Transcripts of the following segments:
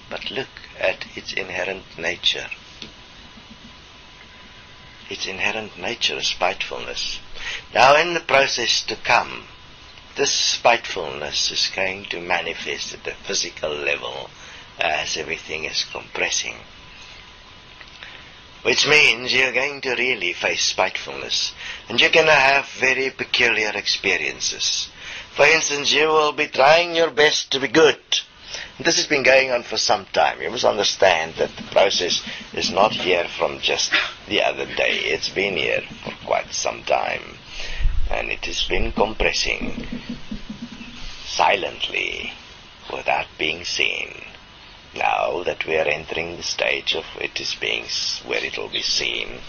but look at its inherent nature. Its inherent nature is spitefulness. Now in the process to come, this spitefulness is going to manifest at the physical level as everything is compressing. Which means you're going to really face spitefulness. And you're going to have very peculiar experiences. For instance, you will be trying your best to be good. And this has been going on for some time. You must understand that the process is not here from just the other day. It's been here for quite some time. And it has been compressing silently without being seen. Now that we are entering the stage of it is being where it will be seen,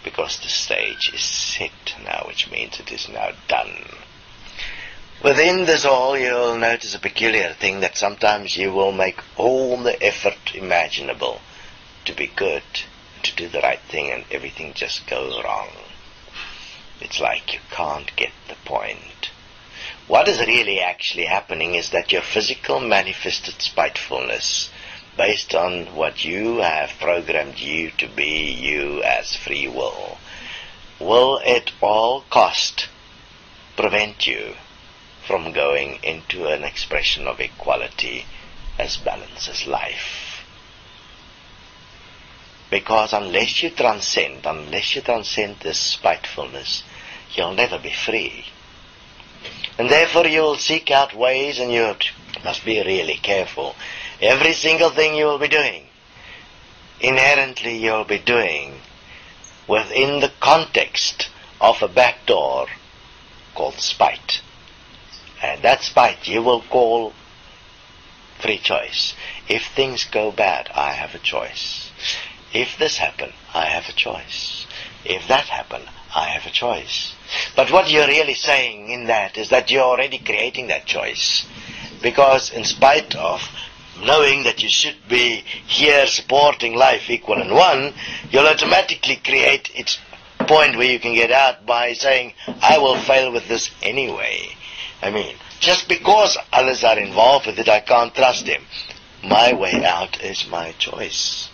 because the stage is set now, which means it is now done. Within this all, you will notice a peculiar thing, that sometimes you will make all the effort imaginable to be good, to do the right thing, and everything just goes wrong. It's like you can't get the point. What is really actually happening is that your physical manifested spitefulness, based on what you have programmed you to be, you as free will at all cost prevent you from going into an expression of equality as balance as life. Because unless you transcend this spitefulness, you'll never be free. And therefore you will seek out ways, and you must be really careful. Every single thing you will be doing, inherently you will be doing within the context of a back door called spite. And that spite you will call free choice. If things go bad, I have a choice. If this happen, I have a choice. If that happen, I have a choice. But what you're really saying in that is that you're already creating that choice. Because in spite of knowing that you should be here supporting life equal and one, you'll automatically create its point where you can get out by saying, I will fail with this anyway. I mean, just because others are involved with it, I can't trust them. My way out is my choice.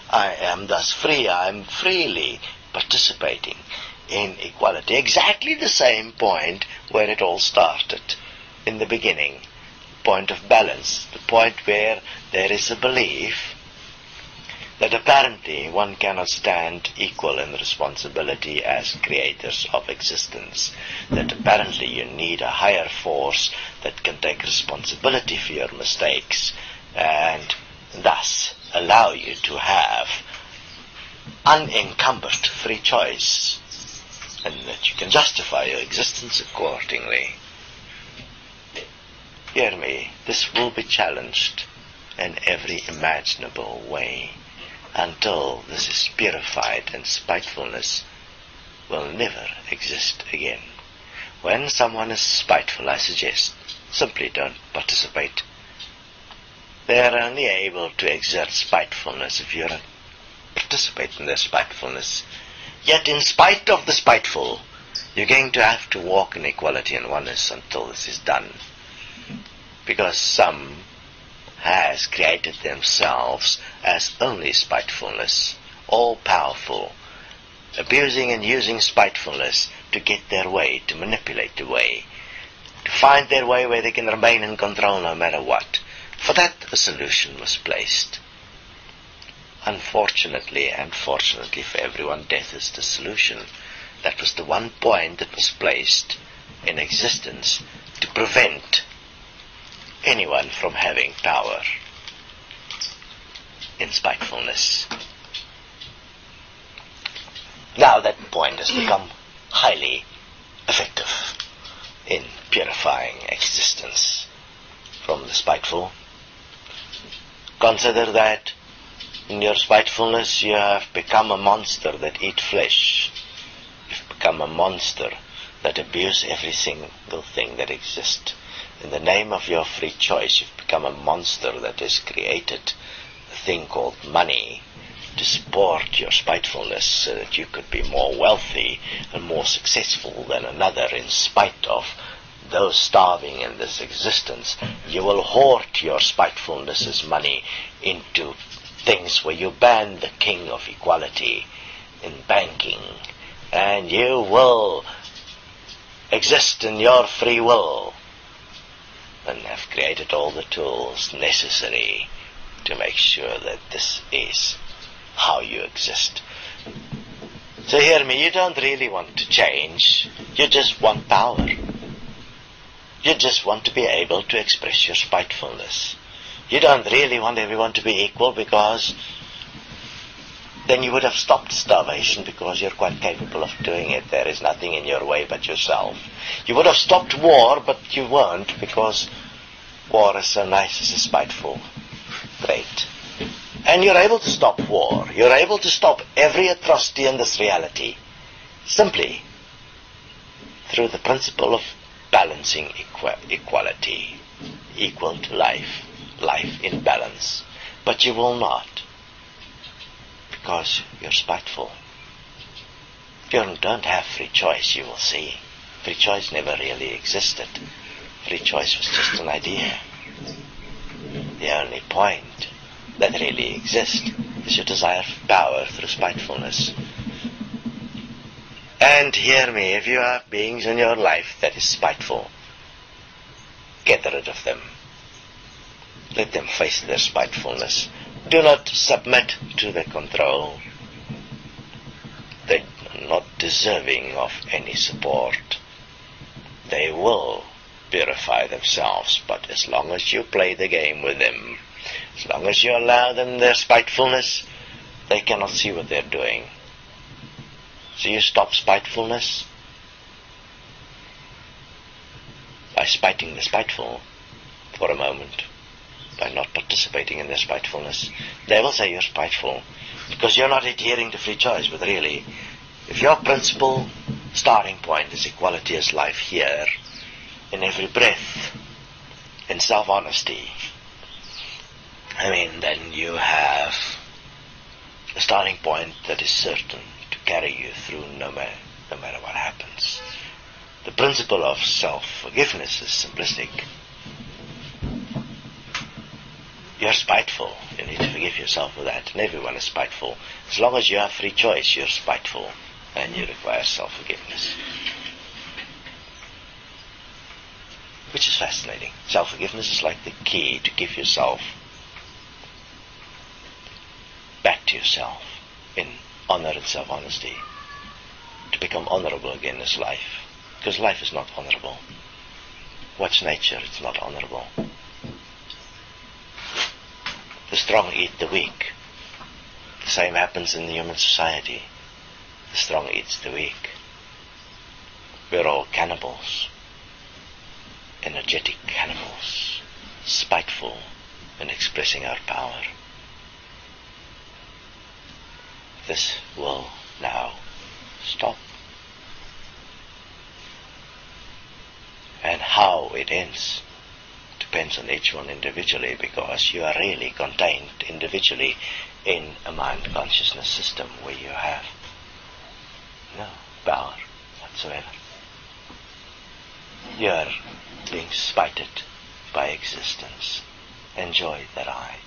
I am thus free. I am freely participating in equality. Exactly the same point where it all started in the beginning. Point of balance. The point where there is a belief that apparently one cannot stand equal in responsibility as creators of existence. That apparently you need a higher force that can take responsibility for your mistakes and thus allow you to have unencumbered free choice, and that you can justify your existence accordingly. Hear me, this will be challenged in every imaginable way until this is purified, and spitefulness will never exist again. When someone is spiteful, I suggest simply don't participate. They are only able to exert spitefulness if you participate in their spitefulness. Yet in spite of the spiteful, you're going to have to walk in equality and oneness until this is done. Because some has created themselves as only spitefulness, all-powerful, abusing and using spitefulness to get their way, to manipulate the way, to find their way where they can remain in control no matter what. For that a solution was placed. Unfortunately and fortunately for everyone, death is the solution. That was the one point that was placed in existence to prevent anyone from having power in spitefulness. Now that point has become highly effective in purifying existence from the spiteful. Consider that in your spitefulness you have become a monster that eats flesh. You've become a monster that abuse every single thing that exists. In the name of your free choice, you've become a monster that has created a thing called money to support your spitefulness so that you could be more wealthy and more successful than another in spite of though starving in this existence, you will hoard your spitefulness as money into things where you ban the king of equality in banking, and you will exist in your free will and have created all the tools necessary to make sure that this is how you exist. So hear me, you don't really want to change, you just want power. You just want to be able to express your spitefulness. You don't really want everyone to be equal, because then you would have stopped starvation, because you're quite capable of doing it. There is nothing in your way but yourself. You would have stopped war, but you weren't, because war is so nice as a spiteful trait. And you're able to stop war. You're able to stop every atrocity in this reality simply through the principle of balancing equality, equal to life, life in balance. But you will not, because you're spiteful. You don't have free choice, you will see. Free choice never really existed. Free choice was just an idea. The only point that really exists is your desire for power through spitefulness. And hear me, if you have beings in your life that is spiteful, get rid of them. Let them face their spitefulness. Do not submit to their control. They are not deserving of any support. They will purify themselves, but as long as you play the game with them, as long as you allow them their spitefulness, they cannot see what they're doing. So you stop spitefulness by spiting the spiteful for a moment, by not participating in their spitefulness. They will say you're spiteful because you're not adhering to free choice. But really, if your principal starting point is equality as life here, in every breath, in self-honesty, then you have a starting point that is certain to carry you through no matter what happens. The principle of self-forgiveness is simplistic. You're spiteful. You need to forgive yourself for that. And everyone is spiteful. As long as you have free choice, you're spiteful. And you require self-forgiveness. Which is fascinating. Self-forgiveness is like the key to give yourself back to yourself in honor and self-honesty. To become honorable again as life. Because life is not honorable. What's nature? It's not honorable. The strong eat the weak. The same happens in the human society. The strong eats the weak. We're all cannibals. Energetic cannibals. Spiteful in expressing our power. This will now stop. And how it ends depends on each one individually, because you are really contained individually in a mind consciousness system where you have no power whatsoever. You are being spited by existence. Enjoy the ride.